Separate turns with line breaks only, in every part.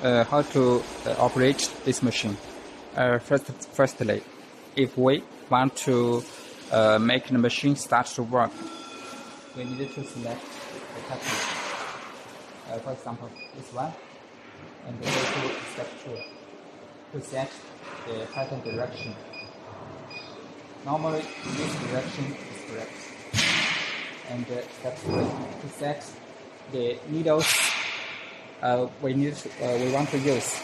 how to operate this machine. Firstly, if we want to make the machine start to work, we need to select the pattern. For example, this one, and go to step 2 to set the pattern direction. Normally, this direction is correct. And step 3 to set the needles we want to use.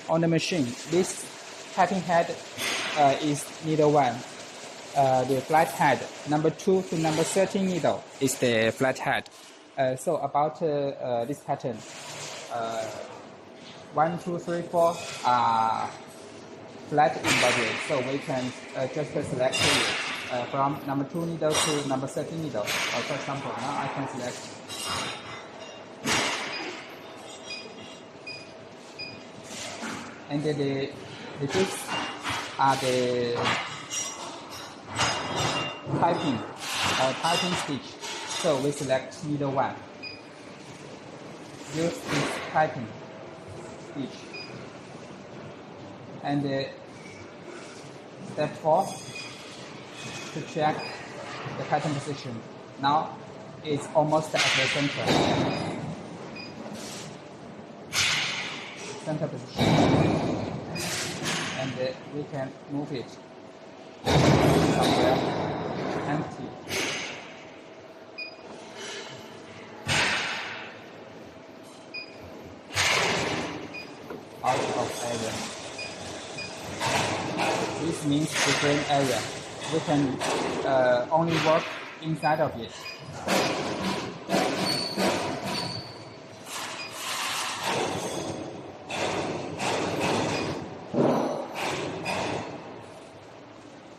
On the machine, this typing head is needle 1. The flat head, number 2 to number 13 needle, is the flat head. So about this pattern, 1, 2, 3, 4 are flat embroidery. So we can just select it from number 2 needle to number 13 needle. For example, now I can select. And the discs are the typing stitch. So we select needle 1. Use this typing stitch. And step 4 to check the pattern position. Now it's almost at the center position, and we can move it somewhere empty. Out of area. This means different area. We can only work inside of it.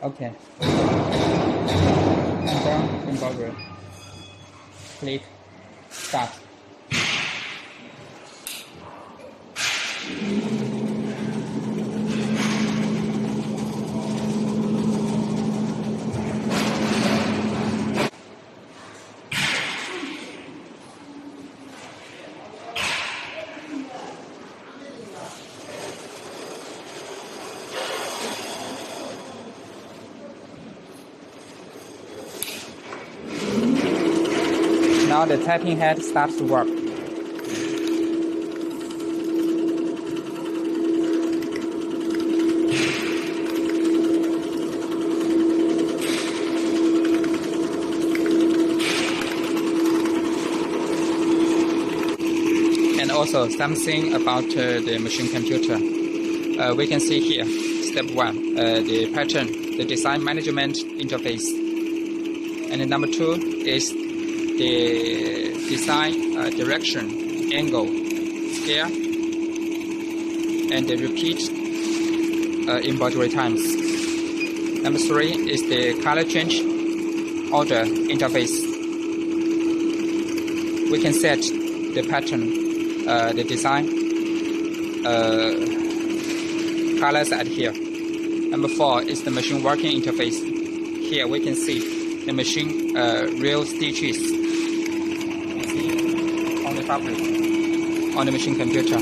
Okay. Confirm embroidery. Click Start. Now the typing head starts to work. And also something about the machine computer. We can see here, step 1, the pattern, the design management interface. And number 2 is the design direction, angle, scale, and the repeat embroidery times. Number 3 is the color change order interface. We can set the pattern, the design, colors at here. Number 4 is the machine working interface. Here we can see the machine real stitches on the fabric on the machine computer.